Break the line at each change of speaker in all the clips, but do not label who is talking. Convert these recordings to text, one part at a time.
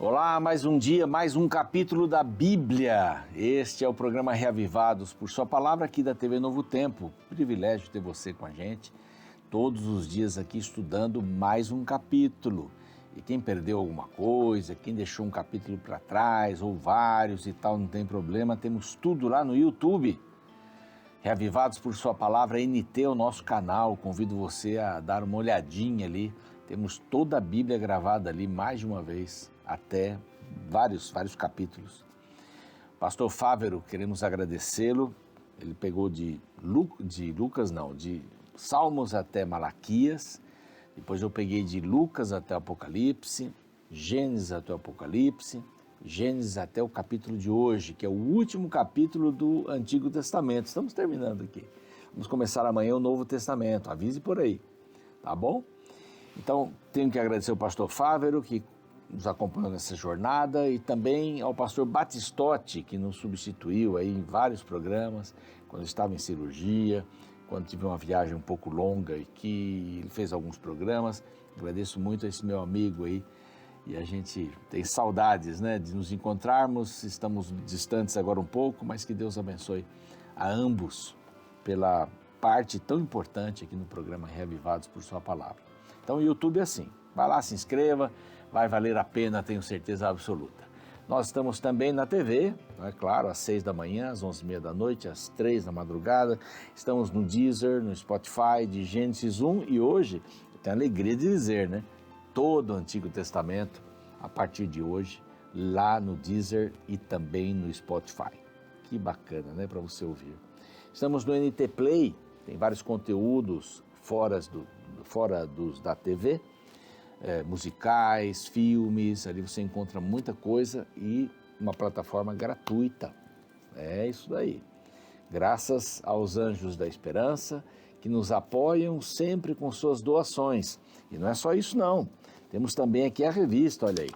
Olá, mais um dia, mais um capítulo da Bíblia. Este é o programa Reavivados por Sua Palavra aqui da TV Novo Tempo. Privilégio ter você com a gente todos os dias aqui estudando mais um capítulo. E quem perdeu alguma coisa, quem deixou um capítulo para trás ou vários e tal, não tem problema, temos tudo lá no YouTube. Reavivados por Sua Palavra, NT é o nosso canal, convido você a dar uma olhadinha ali. Temos toda a Bíblia gravada ali mais de uma vez, até vários capítulos. Pastor Fávero, queremos agradecê-lo. Ele pegou de Salmos até Malaquias, depois eu peguei de Lucas até Apocalipse, Gênesis até o Apocalipse, Gênesis até o capítulo de hoje, que é o último capítulo do Antigo Testamento. Estamos terminando aqui. Vamos começar amanhã o Novo Testamento, avise por aí, tá bom? Então, tenho que agradecer ao pastor Fávero, que nos acompanhou nessa jornada, e também ao pastor Batistotti, que nos substituiu aí em vários programas, quando estava em cirurgia, quando tive uma viagem um pouco longa e que ele fez alguns programas. Agradeço muito a esse meu amigo aí, e a gente tem saudades, né, de nos encontrarmos. Estamos distantes agora um pouco, mas que Deus abençoe a ambos pela parte tão importante aqui no programa Reavivados por Sua Palavra. Então o YouTube é assim, vai lá, se inscreva, vai valer a pena, tenho certeza absoluta. Nós estamos também na TV, é claro, às 6 da manhã, às 11h30 da noite, às 3 da madrugada. Estamos no Deezer, no Spotify, de Gênesis 1 e hoje, eu tenho a alegria de dizer, né? Todo o Antigo Testamento, a partir de hoje, lá no Deezer e também no Spotify. Que bacana, né, para você ouvir. Estamos no NT Play, tem vários conteúdos fora dos da TV, musicais, filmes, ali você encontra muita coisa e uma plataforma gratuita. É isso daí. Graças aos Anjos da Esperança, que nos apoiam sempre com suas doações. E não é só isso não, temos também aqui a revista, olha aí,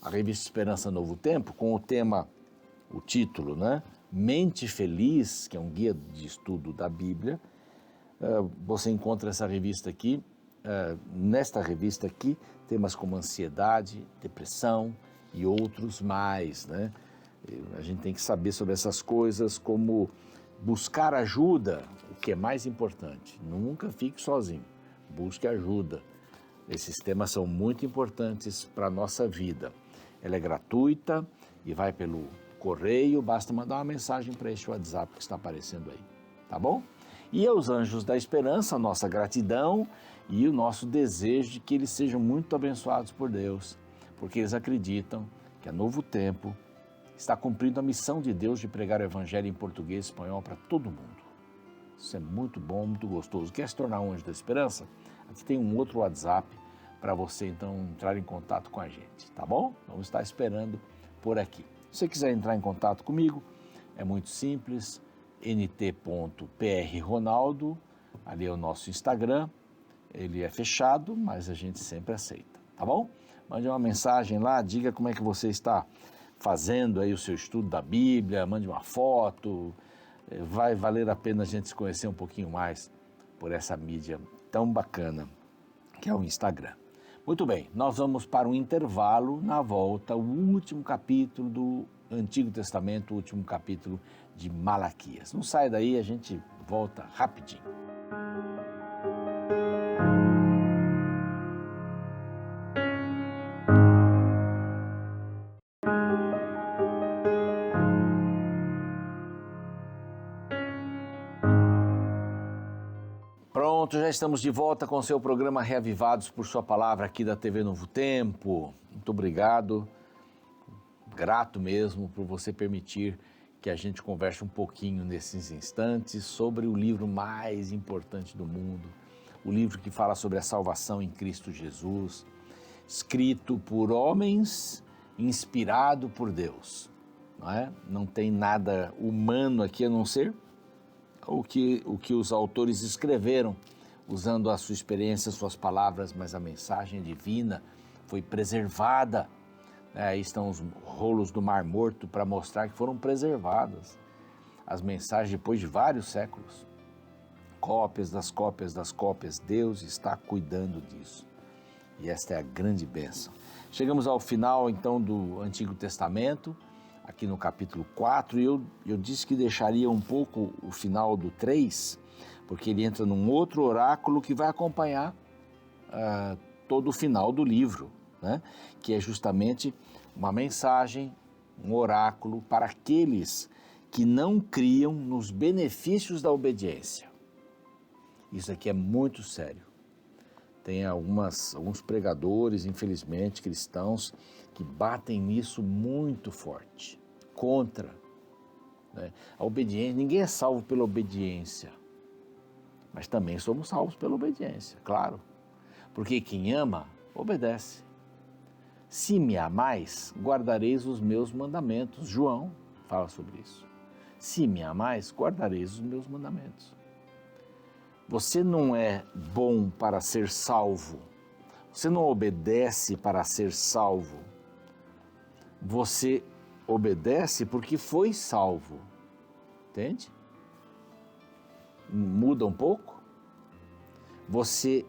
a revista Esperança Novo Tempo, com o tema, o título, né? Mente Feliz, que é um guia de estudo da Bíblia. Você encontra essa revista aqui. Nesta revista aqui, temas como ansiedade, depressão e outros mais, né? A gente tem que saber sobre essas coisas, como buscar ajuda, o que é mais importante. Nunca fique sozinho, busque ajuda. Esses temas são muito importantes para a nossa vida. Ela é gratuita e vai pelo correio, basta mandar uma mensagem para este WhatsApp que está aparecendo aí, tá bom? E aos Anjos da Esperança, a nossa gratidão e o nosso desejo de que eles sejam muito abençoados por Deus, porque eles acreditam que a Novo Tempo está cumprindo a missão de Deus de pregar o Evangelho em português e espanhol para todo mundo. Isso é muito bom, muito gostoso. Quer se tornar um Anjo da Esperança? Aqui tem um outro WhatsApp para você, então, entrar em contato com a gente, tá bom? Vamos estar esperando por aqui. Se você quiser entrar em contato comigo, é muito simples, nt.prronaldo, ali é o nosso Instagram, ele é fechado, mas a gente sempre aceita, tá bom? Mande uma mensagem lá, diga como é que você está fazendo aí o seu estudo da Bíblia, mande uma foto, vai valer a pena a gente se conhecer um pouquinho mais por essa mídia tão bacana que é o Instagram. Muito bem, nós vamos para um intervalo, na volta, o último capítulo do Antigo Testamento, o último capítulo de Malaquias. Não sai daí, a gente volta rapidinho. Pronto, já estamos de volta com o seu programa Reavivados por Sua Palavra aqui da TV Novo Tempo. Muito obrigado, grato mesmo por você permitir que a gente converse um pouquinho nesses instantes sobre o livro mais importante do mundo, o livro que fala sobre a salvação em Cristo Jesus, escrito por homens, inspirado por Deus, não é? Não tem nada humano aqui a não ser o que os autores escreveram, usando a sua experiência, suas palavras, mas a mensagem divina foi preservada. Aí estão os rolos do Mar Morto para mostrar que foram preservadas as mensagens depois de vários séculos. Cópias das cópias das cópias, Deus está cuidando disso. E esta é a grande bênção. Chegamos ao final, então, do Antigo Testamento, aqui no capítulo 4, e eu disse que deixaria um pouco o final do 3, porque ele entra num outro oráculo que vai acompanhar todo o final do livro, né? Que é justamente uma mensagem, um oráculo para aqueles que não criam nos benefícios da obediência. Isso aqui é muito sério. Tem alguns pregadores, infelizmente, cristãos, que batem nisso muito forte, contra, né? A obediência. Ninguém é salvo pela obediência, mas também somos salvos pela obediência, claro. Porque quem ama, obedece. Se me amais, guardareis os meus mandamentos. João fala sobre isso. Se me amais, guardareis os meus mandamentos. Você não é bom para ser salvo. Você não obedece para ser salvo. Você obedece porque foi salvo. Entende? Muda um pouco. Você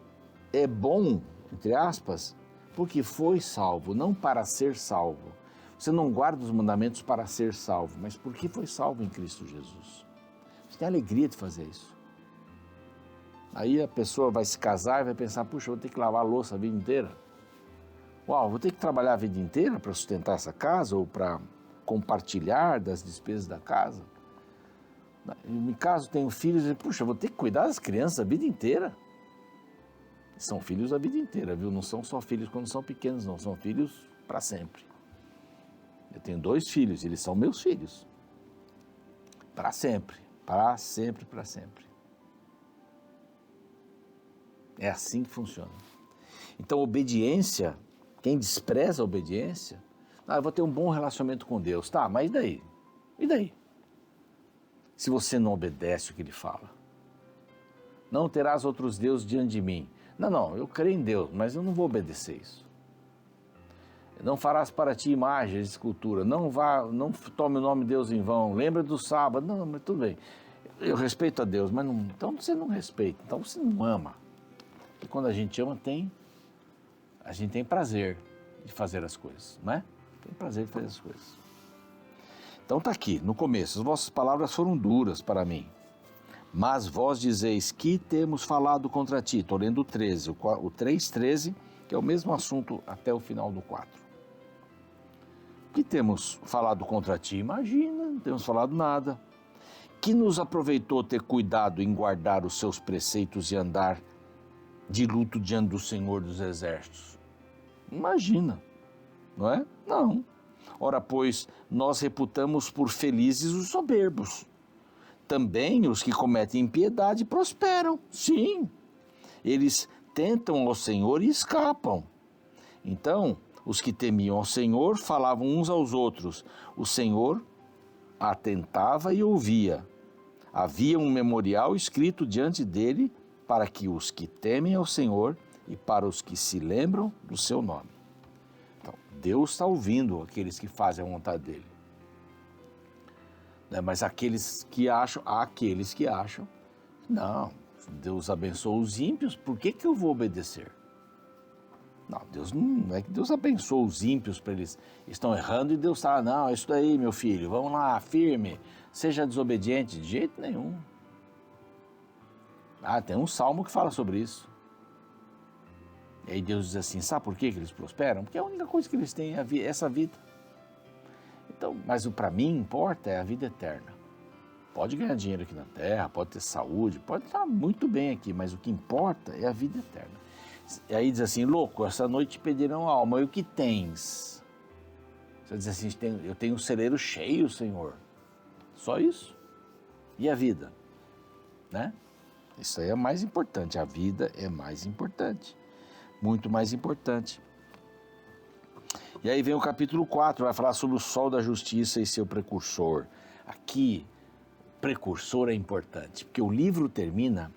é bom, entre aspas, porque foi salvo, não para ser salvo. Você não guarda os mandamentos para ser salvo, mas porque foi salvo em Cristo Jesus. Você tem alegria de fazer isso. Aí a pessoa vai se casar e vai pensar, puxa, eu vou ter que lavar a louça a vida inteira. Uau, vou ter que trabalhar a vida inteira para sustentar essa casa ou para compartilhar das despesas da casa. No caso, tenho filhos e, puxa, vou ter que cuidar das crianças a vida inteira. São filhos a vida inteira, viu? Não são só filhos quando são pequenos, não. São filhos para sempre. Eu tenho 2 filhos, eles são meus filhos. Para sempre, para sempre, para sempre. É assim que funciona. Então, obediência, quem despreza a obediência, eu vou ter um bom relacionamento com Deus. Tá, mas e daí? E daí? Se você não obedece o que Ele fala. Não terás outros deuses diante de mim. Não, eu creio em Deus, mas eu não vou obedecer isso. Não farás para ti imagens de escultura. Não tome o nome de Deus em vão. Lembra do sábado. Não, mas tudo bem. Eu respeito a Deus, mas não, então você não respeita. Então você não ama. E quando a gente ama, a gente tem prazer de fazer as coisas, não é? Tem prazer de fazer as coisas. Então está aqui, no começo, as vossas palavras foram duras para mim, mas vós dizeis que temos falado contra ti. Estou lendo o 13, o 3:13, que é o mesmo assunto até o final do 4. Que temos falado contra ti? Imagina, não temos falado nada. Que nos aproveitou ter cuidado em guardar os seus preceitos e andar de luto diante do Senhor dos Exércitos? Imagina, não é? Não. Ora, pois, nós reputamos por felizes os soberbos. Também os que cometem impiedade prosperam. Sim, eles tentam ao Senhor e escapam. Então, os que temiam ao Senhor falavam uns aos outros. O Senhor atentava e ouvia. Havia um memorial escrito diante dele para que os que temem ao Senhor e para os que se lembram do seu nome. Então, Deus está ouvindo aqueles que fazem a vontade dele. Mas aqueles que acham, não, Deus abençoa os ímpios, por que eu vou obedecer? Não, Deus não é que Deus abençoa os ímpios para eles estão errando e Deus está, não, é isso daí, meu filho, vamos lá, firme, seja desobediente, de jeito nenhum. Tem um salmo que fala sobre isso. E aí Deus diz assim, sabe por que eles prosperam? Porque a única coisa que eles têm é essa vida. Então, mas o para mim importa é a vida eterna. Pode ganhar dinheiro aqui na terra, pode ter saúde, pode estar muito bem aqui, mas o que importa é a vida eterna. E aí diz assim, louco, essa noite te pedirão a alma, e o que tens? Você diz assim, eu tenho um celeiro cheio, Senhor. Só isso. E a vida? Né? Isso aí é mais importante, a vida é mais importante, muito mais importante. E aí vem o capítulo 4, vai falar sobre o sol da justiça e seu precursor. Aqui, precursor é importante, porque o livro termina,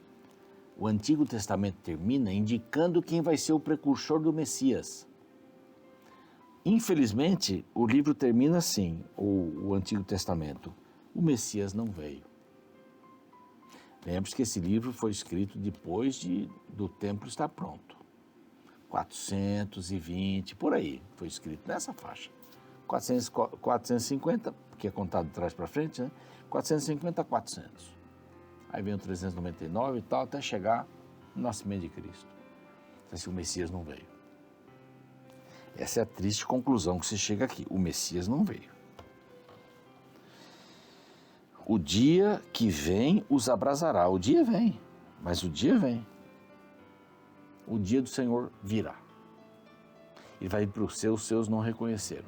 o Antigo Testamento termina indicando quem vai ser o precursor do Messias. Infelizmente, o livro termina assim, o Antigo Testamento, o Messias não veio. Lembre-se que esse livro foi escrito depois do templo estar pronto. 420, por aí, foi escrito nessa faixa. 450, porque é contado de trás para frente, né? 450 a 400. Aí vem o 399 e tal, até chegar no nascimento de Cristo. Se o Messias não veio. Essa é a triste conclusão que se chega aqui. O Messias não veio. O dia que vem os abrasará. O dia vem, mas o dia vem. O dia do Senhor virá. Ele vai vir para os seus não reconheceram.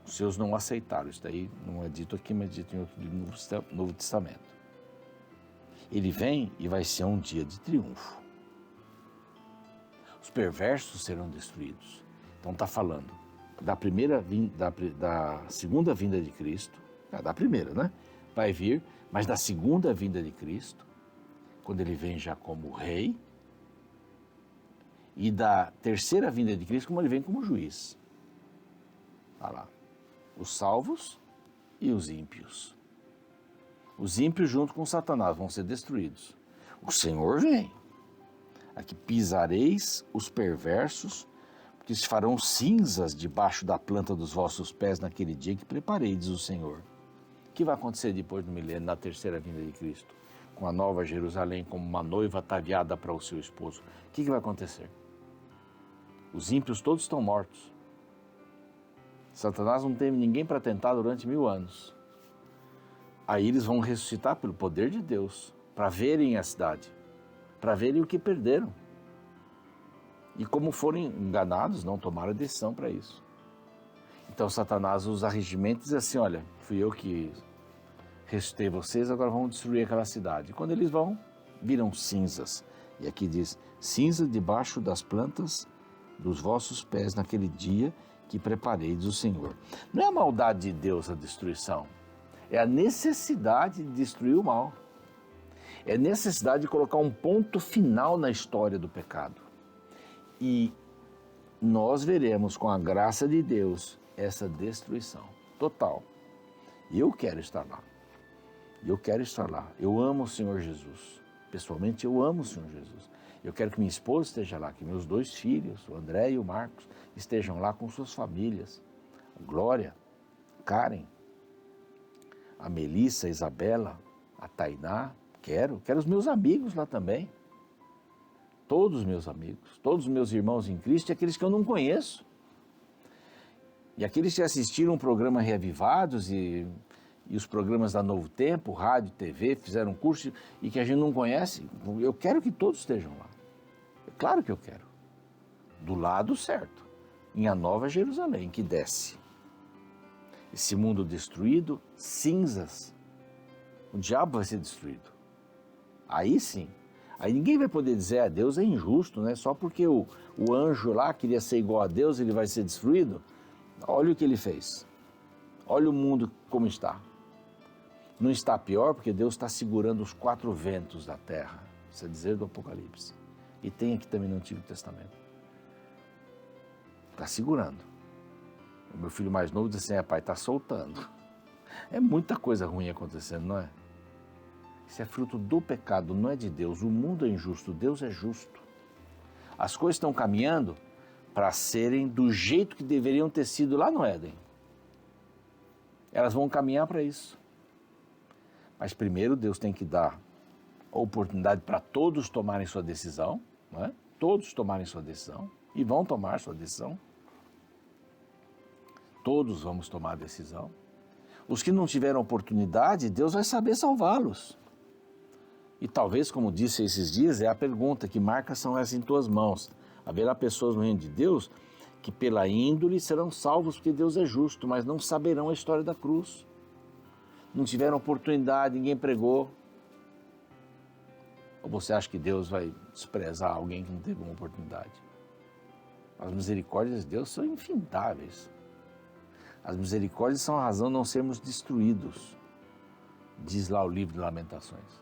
Os seus não aceitaram. Isso daí não é dito aqui, mas é dito em outro Novo Testamento. Ele vem e vai ser um dia de triunfo. Os perversos serão destruídos. Então está falando da segunda vinda de Cristo, da primeira, né? Vai vir, mas da segunda vinda de Cristo, quando ele vem já como rei, e da terceira vinda de Cristo, como ele vem como juiz. Está lá. Os salvos e os ímpios. Os ímpios, junto com Satanás, vão ser destruídos. O Senhor vem. Aqui pisareis os perversos, porque se farão cinzas debaixo da planta dos vossos pés naquele dia que preparei, diz o Senhor. O que vai acontecer depois do milênio, na terceira vinda de Cristo? Com a nova Jerusalém, como uma noiva ataviada para o seu esposo. O que vai acontecer? Os ímpios todos estão mortos. Satanás não teve ninguém para tentar durante 1000 anos. Aí eles vão ressuscitar pelo poder de Deus, para verem a cidade, para verem o que perderam. E como foram enganados, não tomaram a decisão para isso. Então Satanás usa regimento e diz assim, olha, fui eu que ressuscitei vocês, agora vamos destruir aquela cidade. E quando eles vão, viram cinzas. E aqui diz, cinza debaixo das plantas dos vossos pés naquele dia que preparei, diz o Senhor. Não é a maldade de Deus a destruição, é a necessidade de destruir o mal. É a necessidade de colocar um ponto final na história do pecado. E nós veremos com a graça de Deus essa destruição total. E eu quero estar lá. Eu quero estar lá. Eu amo o Senhor Jesus. Pessoalmente, eu amo o Senhor Jesus. Eu quero que minha esposa esteja lá, que meus 2 filhos, o André e o Marcos, estejam lá com suas famílias. Glória, Karen, a Melissa, a Isabela, a Tainá. Quero os meus amigos lá também. Todos os meus amigos, todos os meus irmãos em Cristo e aqueles que eu não conheço. E aqueles que assistiram o programa Reavivados e os programas da Novo Tempo, rádio, TV, fizeram curso e que a gente não conhece, eu quero que todos estejam lá. É claro que eu quero. Do lado certo, em a Nova Jerusalém, que desce. Esse mundo destruído, cinzas. O diabo vai ser destruído. Aí sim. Aí ninguém vai poder dizer, Deus é injusto, né? Só porque o anjo lá queria ser igual a Deus, ele vai ser destruído. Olha o que ele fez. Olha o mundo como está. Não está pior porque Deus está segurando os 4 ventos da terra. Isso é dizer do Apocalipse. E tem aqui também no Antigo Testamento. Está segurando. O meu filho mais novo diz assim, pai, está soltando. É muita coisa ruim acontecendo, não é? Isso é fruto do pecado, não é de Deus. O mundo é injusto, Deus é justo. As coisas estão caminhando para serem do jeito que deveriam ter sido lá no Éden. Elas vão caminhar para isso. Mas primeiro Deus tem que dar a oportunidade para todos tomarem sua decisão, não é? Todos tomarem sua decisão e vão tomar sua decisão. Todos vamos tomar a decisão. Os que não tiveram oportunidade, Deus vai saber salvá-los. E talvez, como disse esses dias, é a pergunta, que marcas são essas em tuas mãos? Haverá pessoas no reino de Deus que pela índole serão salvos porque Deus é justo, mas não saberão a história da cruz. Não tiveram oportunidade, ninguém pregou. Ou você acha que Deus vai desprezar alguém que não teve uma oportunidade? As misericórdias de Deus são infindáveis. As misericórdias são a razão de não sermos destruídos, diz lá o livro de Lamentações.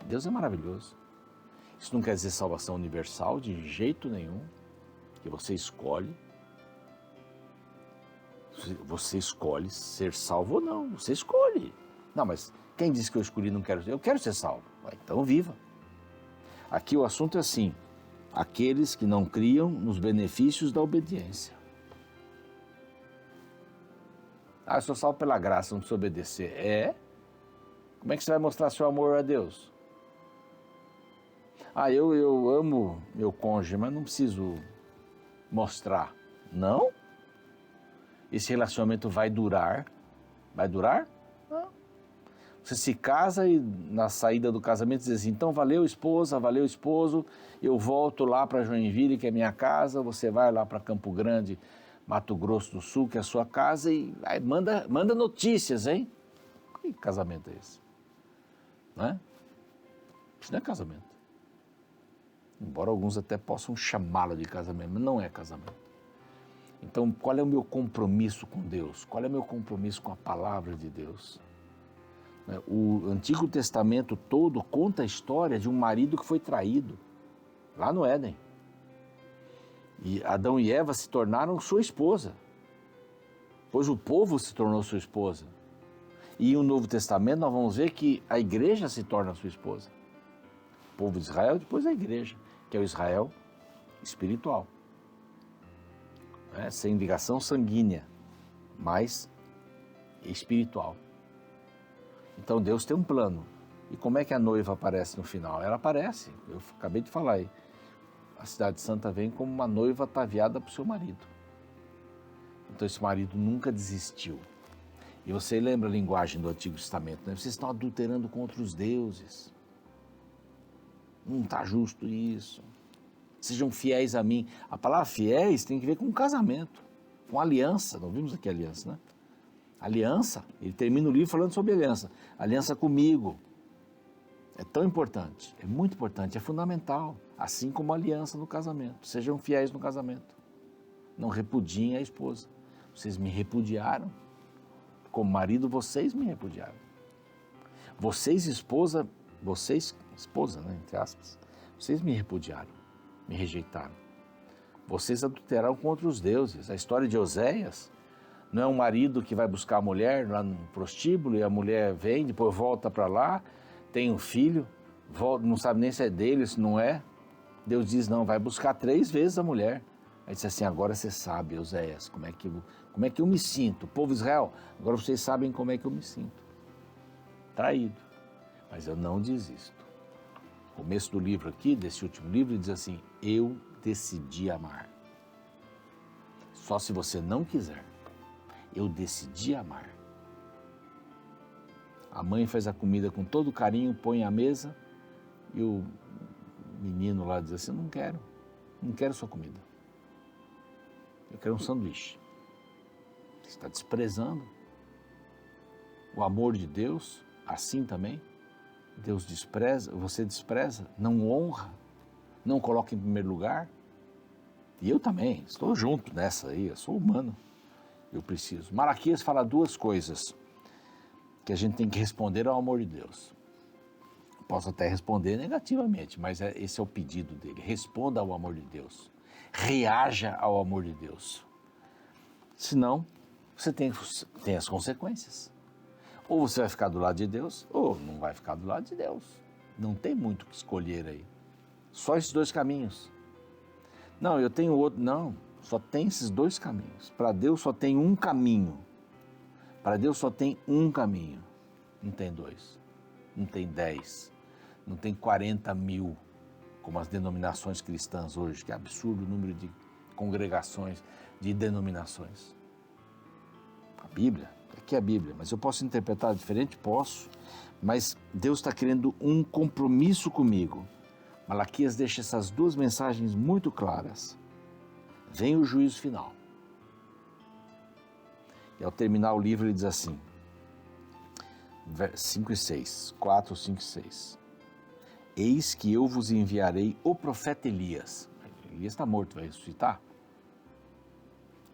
Deus é maravilhoso. Isso não quer dizer salvação universal de jeito nenhum, que você escolhe. Você escolhe ser salvo ou não, você escolhe. Não, mas quem disse que eu escolhi não quero ser? Eu quero ser salvo. Então viva. Aqui o assunto é assim, aqueles que não criam nos benefícios da obediência. Eu sou salvo pela graça, não precisa obedecer. Como é que você vai mostrar seu amor a Deus? Eu amo meu cônjuge, mas não preciso mostrar. Não? Esse relacionamento vai durar? Vai durar? Não. Você se casa e na saída do casamento diz assim, então valeu esposa, valeu esposo, eu volto lá para Joinville, que é minha casa, você vai lá para Campo Grande, Mato Grosso do Sul, que é a sua casa, e aí manda notícias, hein? Que casamento é esse? Não é? Isso não é casamento. Embora alguns até possam chamá-lo de casamento, mas não é casamento. Então, qual é o meu compromisso com Deus? Qual é o meu compromisso com a palavra de Deus? O Antigo Testamento todo conta a história de um marido que foi traído, lá no Éden. E Adão e Eva se tornaram sua esposa, pois o povo se tornou sua esposa. E no Novo Testamento nós vamos ver que a igreja se torna sua esposa. O povo de Israel, depois a igreja, que é o Israel espiritual. Sem ligação sanguínea, mas espiritual. Então Deus tem um plano. E como é que a noiva aparece no final? Ela aparece, eu acabei de falar aí. A cidade santa vem como uma noiva ataviada para o seu marido. Então esse marido nunca desistiu. E você lembra a linguagem do Antigo Testamento, né? Vocês estão adulterando contra os deuses. Não está justo isso. Sejam fiéis a mim. A palavra fiéis tem que ver com casamento, com aliança. Não vimos aqui aliança, né? Aliança, ele termina o livro falando sobre aliança. Aliança comigo. É tão importante, é muito importante, é fundamental. Assim como a aliança no casamento. Sejam fiéis no casamento. Não repudiem a esposa. Vocês me repudiaram. Como marido, vocês me repudiaram. Vocês, esposa, né, entre aspas, vocês me repudiaram, me rejeitaram. Vocês adulteraram contra os deuses. A história de Oséias não é um marido que vai buscar a mulher lá no prostíbulo e a mulher vem, depois volta para lá, tem um filho, volta, não sabe nem se é dele, se não é. Deus diz, não, vai buscar 3 vezes a mulher. Aí disse assim, agora você sabe, Oséias, como é que eu me sinto. Povo de Israel, agora vocês sabem como é que eu me sinto. Traído. Mas eu não desisto. O começo do livro aqui, desse último livro, diz assim, eu decidi amar. Só se você não quiser. Eu decidi amar. A mãe faz a comida com todo carinho, põe à mesa e o menino lá diz assim, não quero sua comida. Eu quero um sanduíche. Você está desprezando o amor de Deus, assim também. Deus despreza, você despreza, não honra, não coloca em primeiro lugar. E eu também, estou junto nessa aí, eu sou humano, eu preciso. Malaquias fala 2 coisas que a gente tem que responder ao amor de Deus. Posso até responder negativamente, mas esse é o pedido dele. Responda ao amor de Deus. Reaja ao amor de Deus. Senão, você tem as consequências. Ou você vai ficar do lado de Deus, ou não vai ficar do lado de Deus. Não tem muito o que escolher aí. Só esses 2 caminhos. Não, eu tenho outro. Não, só tem esses 2 caminhos. Para Deus só tem um caminho. Para Deus só tem um caminho. Não tem 2. Não tem 10. Não tem 40 mil, como as denominações cristãs hoje, que é absurdo o número de congregações, de denominações. A Bíblia, aqui é a Bíblia, mas eu posso interpretar diferente? Posso, mas Deus está querendo um compromisso comigo. Malaquias deixa essas 2 mensagens muito claras. Vem o juízo final. E ao terminar o livro ele diz assim, 5 e 6, 4, 5 e 6. Eis que eu vos enviarei o profeta Elias. Elias está morto, vai ressuscitar.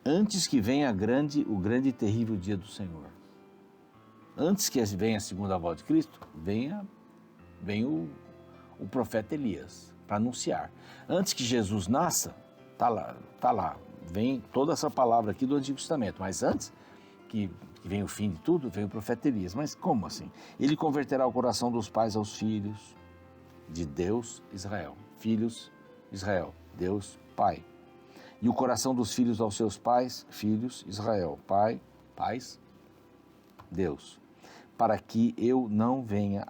Antes que venha o grande e terrível dia do Senhor. Antes que venha a segunda volta de Cristo, vem o profeta Elias para anunciar. Antes que Jesus nasça, tá lá, vem toda essa palavra aqui do Antigo Testamento. Mas antes que vem o fim de tudo, vem o profeta Elias. Mas como assim? Ele converterá o coração dos pais aos filhos, de Deus, Israel. Filhos Israel, Deus Pai. E o coração dos filhos aos seus pais, filhos, Israel, Pai, pais, Deus, para que eu não venha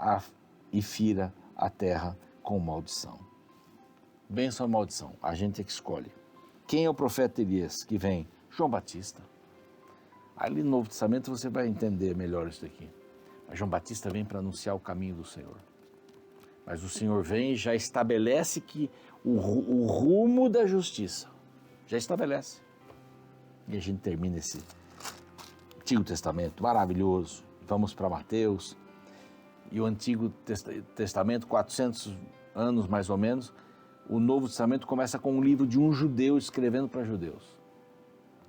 e fira a terra com maldição. Bênção ou maldição? A gente é que escolhe. Quem é o profeta Elias que vem? João Batista. Ali no Novo Testamento você vai entender melhor isso daqui. Mas João Batista vem para anunciar o caminho do Senhor. Mas o Senhor vem e já estabelece que o rumo da justiça. Já estabelece. E a gente termina esse Antigo Testamento maravilhoso. Vamos para Mateus. E o Antigo Testamento, 400 anos mais ou menos, o Novo Testamento começa com um livro de um judeu escrevendo para judeus,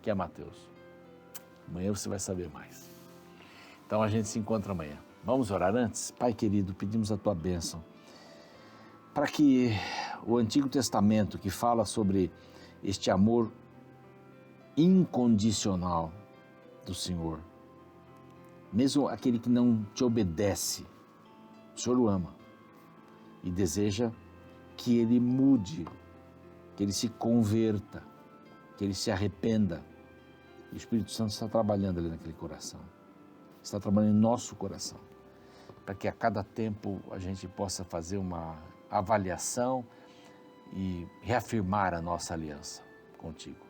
que é Mateus. Amanhã você vai saber mais. Então a gente se encontra amanhã. Vamos orar antes? Pai querido, pedimos a tua bênção para que o Antigo Testamento, que fala sobre este amor incondicional do Senhor, mesmo aquele que não te obedece, o Senhor o ama e deseja que ele mude, que ele se converta, que ele se arrependa. O Espírito Santo está trabalhando ali naquele coração, está trabalhando em nosso coração, para que a cada tempo a gente possa fazer uma avaliação e reafirmar a nossa aliança contigo.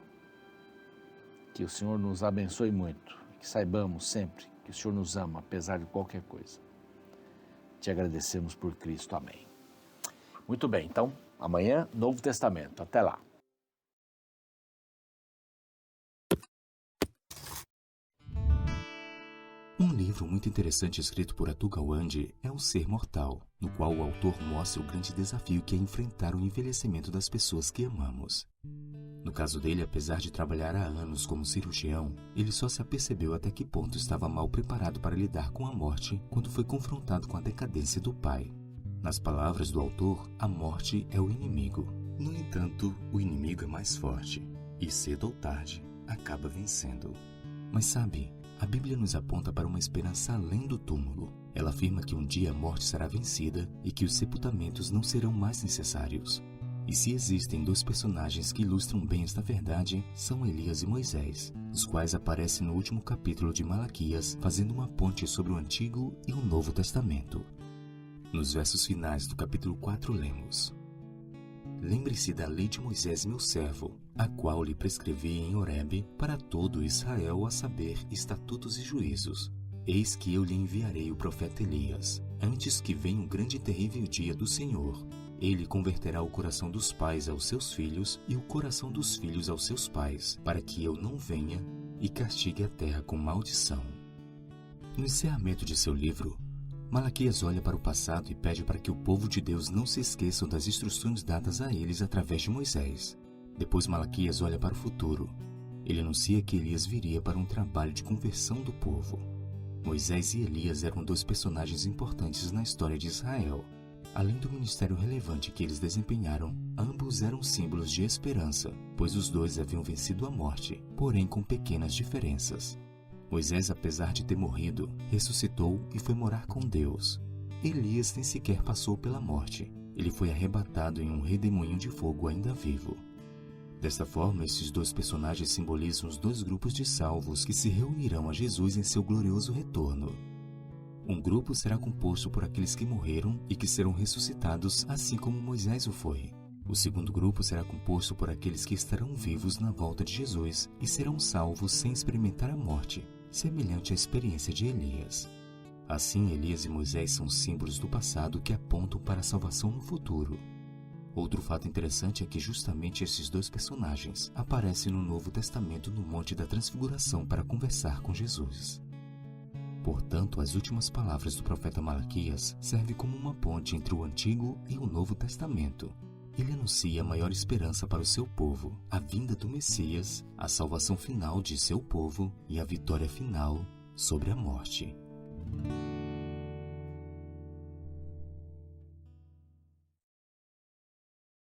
Que o Senhor nos abençoe muito, que saibamos sempre que o Senhor nos ama, apesar de qualquer coisa. Te agradecemos por Cristo. Amém. Muito bem, então, amanhã, Novo Testamento. Até lá.
Um livro muito interessante escrito por Atul Gawande é O Ser Mortal, no qual o autor mostra o grande desafio que é enfrentar o envelhecimento das pessoas que amamos. No caso dele, apesar de trabalhar há anos como cirurgião, ele só se apercebeu até que ponto estava mal preparado para lidar com a morte quando foi confrontado com a decadência do pai. Nas palavras do autor, a morte é o inimigo. No entanto, o inimigo é mais forte e, cedo ou tarde, acaba vencendo. Mas sabe, a Bíblia nos aponta para uma esperança além do túmulo. Ela afirma que um dia a morte será vencida e que os sepultamentos não serão mais necessários. E se existem dois personagens que ilustram bem esta verdade, são Elias e Moisés, os quais aparecem no último capítulo de Malaquias, fazendo uma ponte sobre o Antigo e o Novo Testamento. Nos versos finais do capítulo 4 lemos: Lembre-se da lei de Moisés, meu servo, a qual lhe prescrevi em Horebe para todo Israel, a saber, estatutos e juízos. Eis que eu lhe enviarei o profeta Elias, antes que venha o grande e terrível dia do Senhor. Ele converterá o coração dos pais aos seus filhos e o coração dos filhos aos seus pais, para que eu não venha e castigue a terra com maldição. No encerramento de seu livro, Malaquias olha para o passado e pede para que o povo de Deus não se esqueçam das instruções dadas a eles através de Moisés. Depois Malaquias olha para o futuro. Ele anuncia que Elias viria para um trabalho de conversão do povo. Moisés e Elias eram dois personagens importantes na história de Israel. Além do ministério relevante que eles desempenharam, ambos eram símbolos de esperança, pois os dois haviam vencido a morte, porém com pequenas diferenças. Moisés, apesar de ter morrido, ressuscitou e foi morar com Deus. Elias nem sequer passou pela morte. Ele foi arrebatado em um redemoinho de fogo ainda vivo. Desta forma, esses dois personagens simbolizam os dois grupos de salvos que se reunirão a Jesus em seu glorioso retorno. Um grupo será composto por aqueles que morreram e que serão ressuscitados, assim como Moisés o foi. O segundo grupo será composto por aqueles que estarão vivos na volta de Jesus e serão salvos sem experimentar a morte, semelhante à experiência de Elias. Assim, Elias e Moisés são símbolos do passado que apontam para a salvação no futuro. Outro fato interessante é que justamente esses dois personagens aparecem no Novo Testamento no Monte da Transfiguração para conversar com Jesus. Portanto, as últimas palavras do profeta Malaquias servem como uma ponte entre o Antigo e o Novo Testamento. Ele anuncia a maior esperança para o seu povo, a vinda do Messias, a salvação final de seu povo e a vitória final sobre a morte.